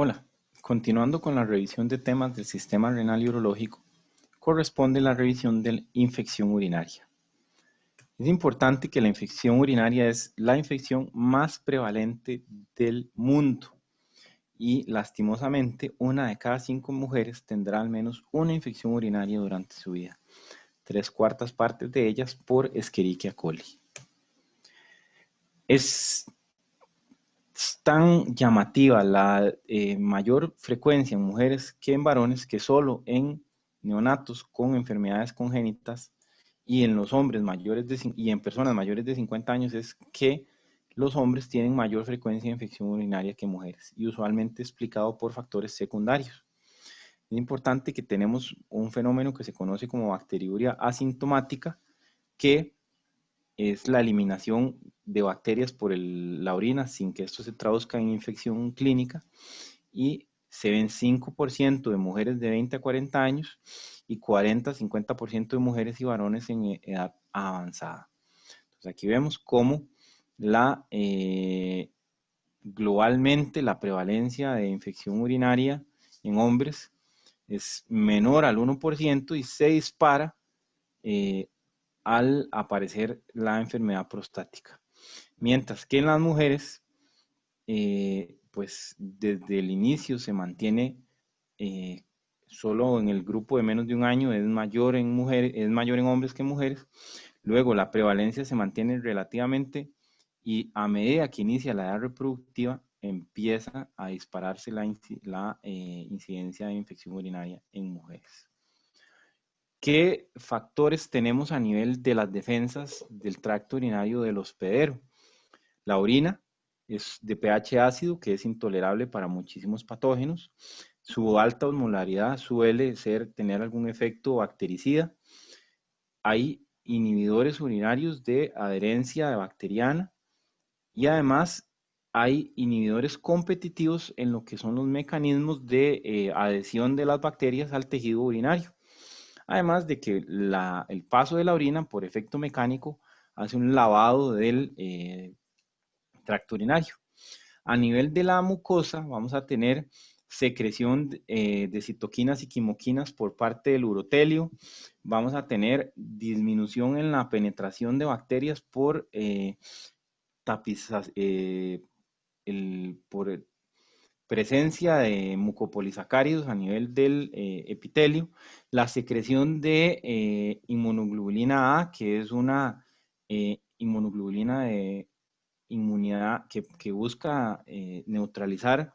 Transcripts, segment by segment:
Hola, continuando con la revisión de temas del sistema renal y urológico, corresponde la revisión de la infección urinaria. Es importante que la infección urinaria es la infección más prevalente del mundo y lastimosamente una de cada 5 mujeres tendrá al menos una infección urinaria durante su vida, 3/4 partes de ellas por Escherichia coli. Es tan llamativa la mayor frecuencia en mujeres que en varones que solo en neonatos con enfermedades congénitas y en los hombres mayores y en personas mayores de 50 años es que los hombres tienen mayor frecuencia de infección urinaria que mujeres y usualmente explicado por factores secundarios. Es importante que tenemos un fenómeno que se conoce como bacteriuria asintomática que es la eliminación de bacterias por la orina sin que esto se traduzca en infección clínica y se ven 5% de mujeres de 20 a 40 años y 40-50% de mujeres y varones en edad avanzada. Entonces aquí vemos cómo globalmente la prevalencia de infección urinaria en hombres es menor al 1% y se dispara al aparecer la enfermedad prostática. Mientras que en las mujeres, pues desde el inicio se mantiene solo en el grupo de menos de un año, es mayor en mujeres, es mayor en hombres que en mujeres. Luego la prevalencia se mantiene relativamente y a medida que inicia la edad reproductiva empieza a dispararse la incidencia de infección urinaria en mujeres. ¿Qué factores tenemos a nivel de las defensas del tracto urinario del hospedero? La orina es de pH ácido, que es intolerable para muchísimos patógenos. Su alta osmolaridad suele tener algún efecto bactericida. Hay inhibidores urinarios de adherencia bacteriana y además hay inhibidores competitivos en lo que son los mecanismos de adhesión de las bacterias al tejido urinario. Además de que el paso de la orina por efecto mecánico hace un lavado del tracto urinario. A nivel de la mucosa vamos a tener secreción de citoquinas y quimoquinas por parte del urotelio. Vamos a tener disminución en la penetración de bacterias por presencia de mucopolisacáridos a nivel del epitelio, la secreción de inmunoglobulina A, que es una inmunoglobulina de inmunidad que busca neutralizar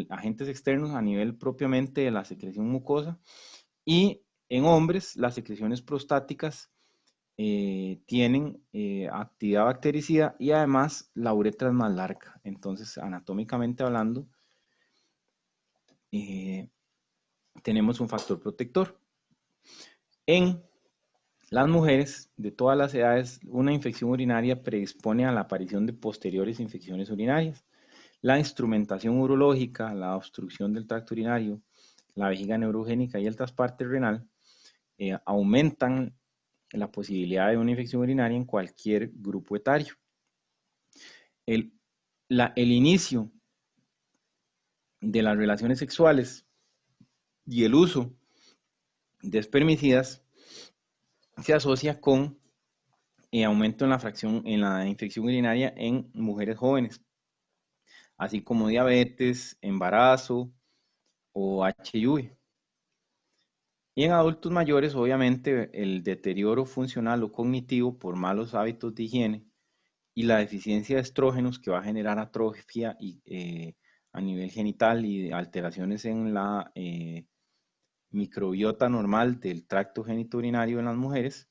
agentes externos a nivel propiamente de la secreción mucosa. Y en hombres, las secreciones prostáticas tienen actividad bactericida y además la uretra es más larga. Entonces, anatómicamente hablando, tenemos un factor protector. En las mujeres de todas las edades, una infección urinaria predispone a la aparición de posteriores infecciones urinarias. La instrumentación urológica, la obstrucción del tracto urinario, la vejiga neurogénica y el trasplante renal aumentan la posibilidad de una infección urinaria en cualquier grupo etario. El inicio de las relaciones sexuales y el uso de espermicidas se asocia con aumento en la fracción en la infección urinaria en mujeres jóvenes, así como diabetes, embarazo o HIV. Y en adultos mayores, obviamente, el deterioro funcional o cognitivo por malos hábitos de higiene y la deficiencia de estrógenos que va a generar atrofia a nivel genital y alteraciones en la microbiota normal del tracto genitourinario en las mujeres.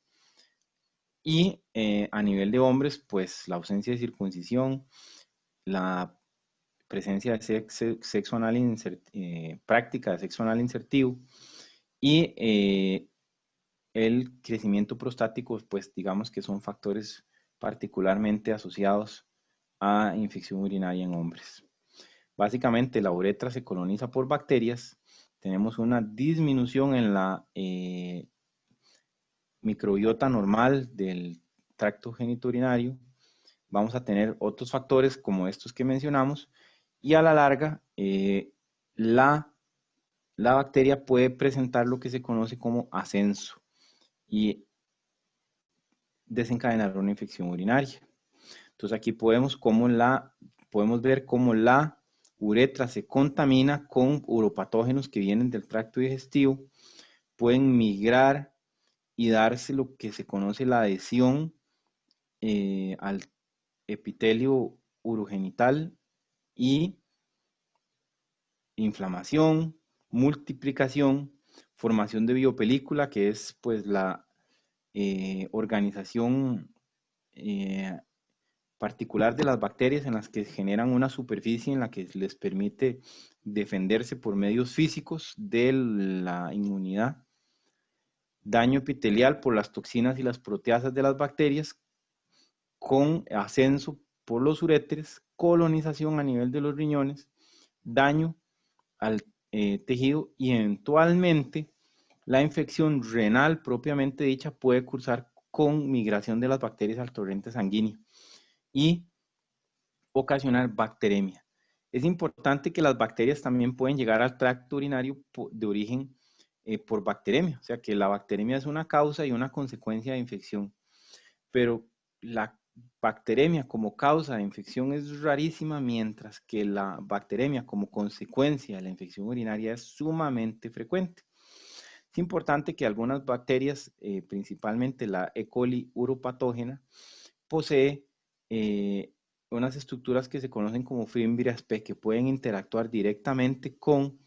Y a nivel de hombres, pues la ausencia de circuncisión, la presencia de sexo anal práctica de sexo anal insertivo y el crecimiento prostático, pues digamos que son factores particularmente asociados a infección urinaria en hombres. Básicamente la uretra se coloniza por bacterias, tenemos una disminución en la microbiota normal del tracto genitourinario, vamos a tener otros factores como estos que mencionamos y a la larga la bacteria puede presentar lo que se conoce como ascenso y desencadenar una infección urinaria. Entonces aquí podemos ver cómo la uretra se contamina con uropatógenos que vienen del tracto digestivo, pueden migrar y darse lo que se conoce la adhesión al epitelio urogenital y inflamación, multiplicación, formación de biopelícula, que es pues la organización particular de las bacterias en las que generan una superficie en la que les permite defenderse por medios físicos de la inmunidad, daño epitelial por las toxinas y las proteasas de las bacterias, con ascenso por los uréteres, colonización a nivel de los riñones, daño al tejido y eventualmente la infección renal propiamente dicha puede cursar con migración de las bacterias al torrente sanguíneo y ocasionar bacteremia. Es importante que las bacterias también pueden llegar al tracto urinario de origen por bacteremia, o sea que la bacteremia es una causa y una consecuencia de infección, pero la bacteremia como causa de infección es rarísima, mientras que la bacteremia como consecuencia de la infección urinaria es sumamente frecuente. Es importante que algunas bacterias, principalmente la E. coli uropatógena, posee unas estructuras que se conocen como fimbrias P, que pueden interactuar directamente con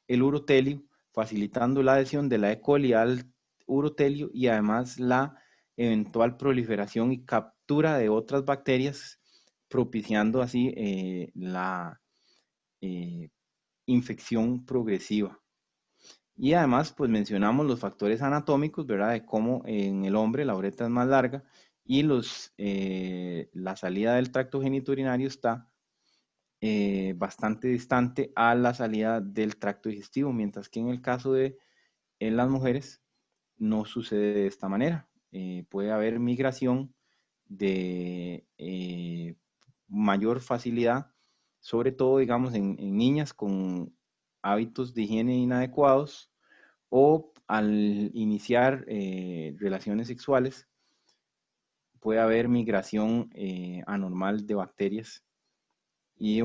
el urotelio, facilitando la adhesión de la E. coli al urotelio y además la eventual proliferación y captura de otras bacterias, propiciando así la eh, infección progresiva. Y además, pues mencionamos los factores anatómicos, ¿verdad? De cómo en el hombre la uretra es más larga y la salida del tracto genitourinario está bastante distante a la salida del tracto digestivo, mientras que en el caso de en las mujeres no sucede de esta manera. Puede haber migración de mayor facilidad, sobre todo, digamos, en niñas con hábitos de higiene inadecuados o al iniciar relaciones sexuales puede haber migración anormal de bacterias y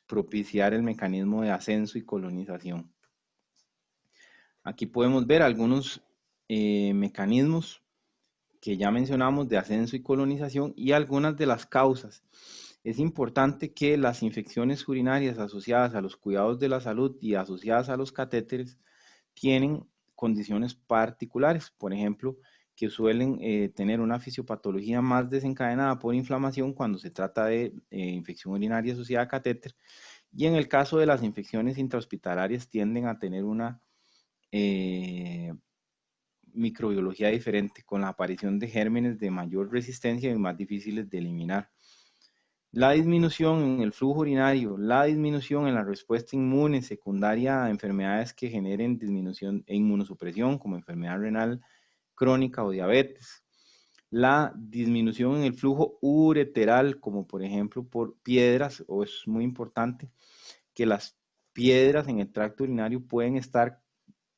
propiciar el mecanismo de ascenso y colonización. Aquí podemos ver algunos mecanismos que ya mencionamos de ascenso y colonización y algunas de las causas. Es importante que las infecciones urinarias asociadas a los cuidados de la salud y asociadas a los catéteres tienen condiciones particulares, por ejemplo, que suelen tener una fisiopatología más desencadenada por inflamación cuando se trata de infección urinaria asociada a catéter, y en el caso de las infecciones intrahospitalarias tienden a tener una eh, microbiología diferente, con la aparición de gérmenes de mayor resistencia y más difíciles de eliminar. La disminución en el flujo urinario, la disminución en la respuesta inmune secundaria a enfermedades que generen disminución e inmunosupresión, como enfermedad renal crónica o diabetes. La disminución en el flujo ureteral, como por ejemplo por piedras, o es muy importante que las piedras en el tracto urinario pueden estar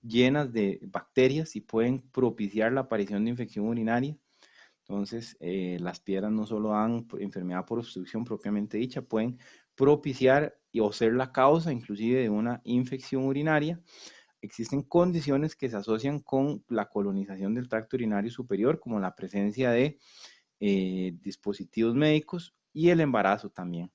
llenas de bacterias y pueden propiciar la aparición de infección urinaria. Entonces, las piedras no solo dan enfermedad por obstrucción propiamente dicha, pueden propiciar o ser la causa inclusive de una infección urinaria. Existen condiciones que se asocian con la colonización del tracto urinario superior, como la presencia de dispositivos médicos y el embarazo también.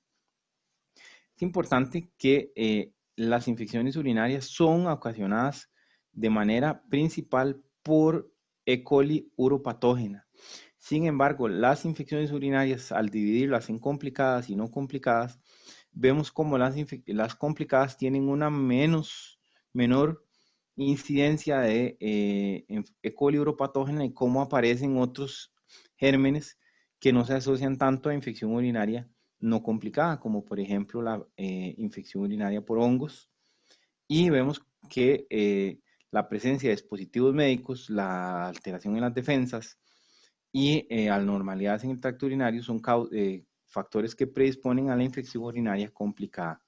Es importante que las infecciones urinarias son ocasionadas de manera principal por E. coli uropatógena. Sin embargo, las infecciones urinarias, al dividirlas en complicadas y no complicadas, vemos como las complicadas tienen una menor incidencia de E. coli uropatógena y cómo aparecen otros gérmenes que no se asocian tanto a infección urinaria no complicada, como por ejemplo la infección urinaria por hongos. Y vemos que la presencia de dispositivos médicos, la alteración en las defensas y anormalidades en el tracto urinario son factores que predisponen a la infección urinaria complicada.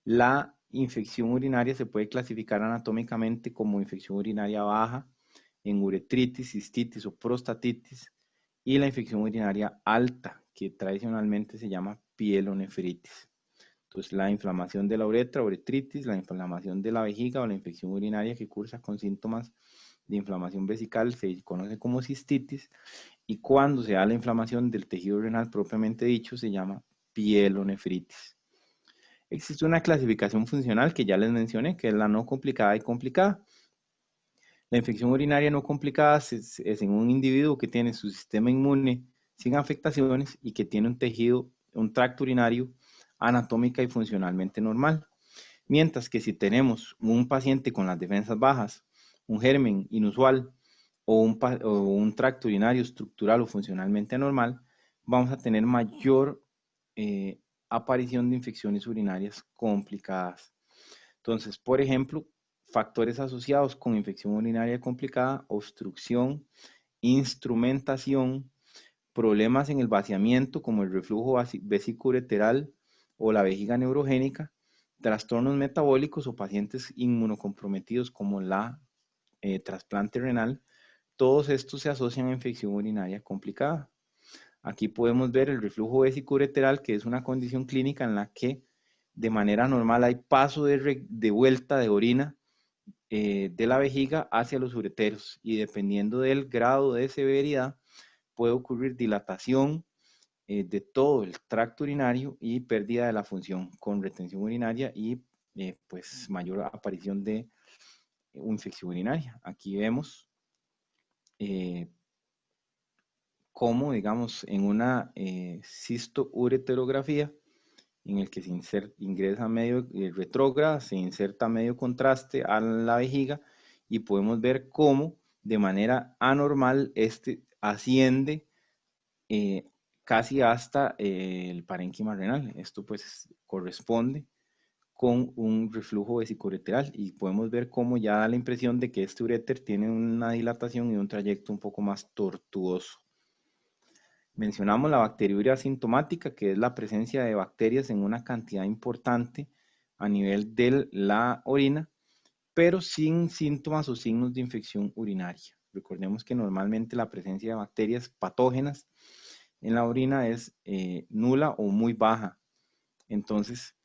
La infección urinaria se puede clasificar anatómicamente como infección urinaria baja, en uretritis, cistitis o prostatitis, y la infección urinaria alta, que tradicionalmente se llama pielonefritis. Entonces, la inflamación de la uretra, uretritis, la inflamación de la vejiga o la infección urinaria que cursa con síntomas de inflamación vesical se conoce como cistitis, y cuando se da la inflamación del tejido renal propiamente dicho se llama pielonefritis. Existe una clasificación funcional que ya les mencioné, que es la no complicada y complicada. La infección urinaria no complicada es en un individuo que tiene su sistema inmune sin afectaciones y que tiene un tejido, un tracto urinario anatómica y funcionalmente normal. Mientras que si tenemos un paciente con las defensas bajas, un germen inusual o un tracto urinario estructural o funcionalmente anormal, vamos a tener mayor aparición de infecciones urinarias complicadas. Entonces, por ejemplo, factores asociados con infección urinaria complicada: obstrucción, instrumentación, problemas en el vaciamiento como el reflujo vesicoureteral o la vejiga neurogénica, trastornos metabólicos o pacientes inmunocomprometidos como la trasplante renal. Todos estos se asocian a infección urinaria complicada. Aquí podemos ver el reflujo vesicoureteral, que es una condición clínica en la que de manera normal hay paso de vuelta de orina de la vejiga hacia los ureteros, y dependiendo del grado de severidad puede ocurrir dilatación de todo el tracto urinario y pérdida de la función con retención urinaria y pues mayor aparición de infección urinaria. Aquí vemos eh, cómo, digamos, en una cisto-ureterografía, en el que se ingresa medio retrógrada, se inserta medio contraste a la vejiga, y podemos ver cómo de manera anormal este asciende casi hasta el parénquima renal. Esto pues corresponde con un reflujo vesicoureteral, y podemos ver cómo ya da la impresión de que este uréter tiene una dilatación y un trayecto un poco más tortuoso. Mencionamos la bacteriuria asintomática, que es la presencia de bacterias en una cantidad importante a nivel de la orina, pero sin síntomas o signos de infección urinaria. Recordemos que normalmente la presencia de bacterias patógenas en la orina es nula o muy baja. Entonces,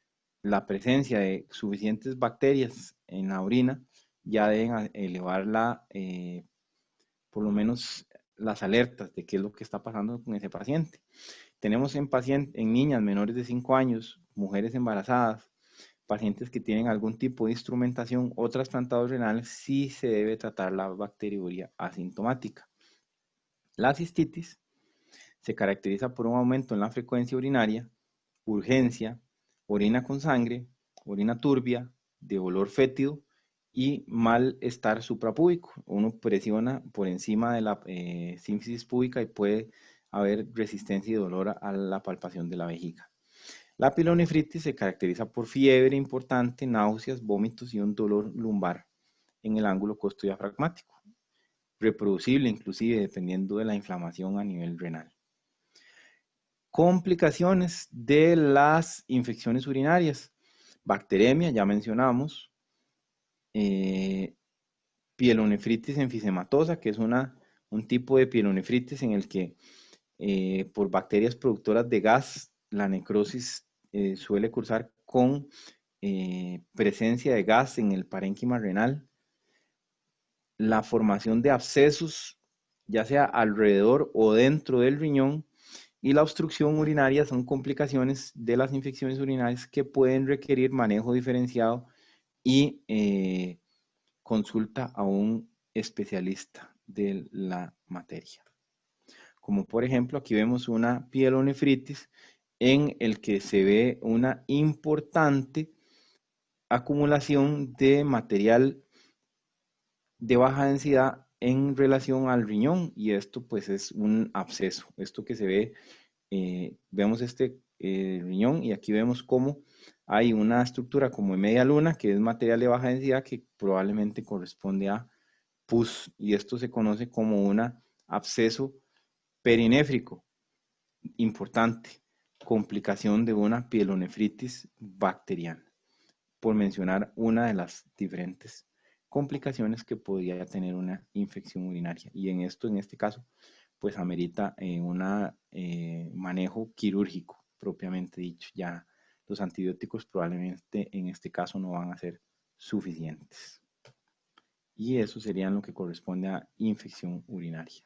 la presencia de suficientes bacterias en la orina ya deben elevar por lo menos las alertas de qué es lo que está pasando con ese paciente. Tenemos en niñas menores de 5 años, mujeres embarazadas, pacientes que tienen algún tipo de instrumentación o trasplantados renales, sí se debe tratar la bacteriuria asintomática. La cistitis se caracteriza por un aumento en la frecuencia urinaria, urgencia, orina con sangre, orina turbia, de olor fétido y malestar suprapúbico. Uno presiona por encima de la sínfisis púbica y puede haber resistencia y dolor a la palpación de la vejiga. La pielonefritis se caracteriza por fiebre importante, náuseas, vómitos y un dolor lumbar en el ángulo costodiafragmático, reproducible inclusive dependiendo de la inflamación a nivel renal. Complicaciones de las infecciones urinarias: bacteremia, ya mencionamos, pielonefritis enfisematosa, que es un tipo de pielonefritis en el que por bacterias productoras de gas, la necrosis suele cursar con presencia de gas en el parénquima renal. La formación de abscesos, ya sea alrededor o dentro del riñón, y la obstrucción urinaria son complicaciones de las infecciones urinarias que pueden requerir manejo diferenciado y consulta a un especialista de la materia. Como por ejemplo, aquí vemos una pielonefritis en el que se ve una importante acumulación de material de baja densidad en relación al riñón, y esto pues es un absceso. Esto que se ve, vemos este riñón, y aquí vemos cómo hay una estructura como en media luna, que es material de baja densidad, que probablemente corresponde a pus, y esto se conoce como un absceso perinéfrico importante, complicación de una pielonefritis bacteriana. por mencionar una de las diferentes complicaciones que podría tener una infección urinaria. Y en este caso, pues amerita un manejo quirúrgico, propiamente dicho. Ya los antibióticos probablemente en este caso no van a ser suficientes. Y eso sería lo que corresponde a infección urinaria.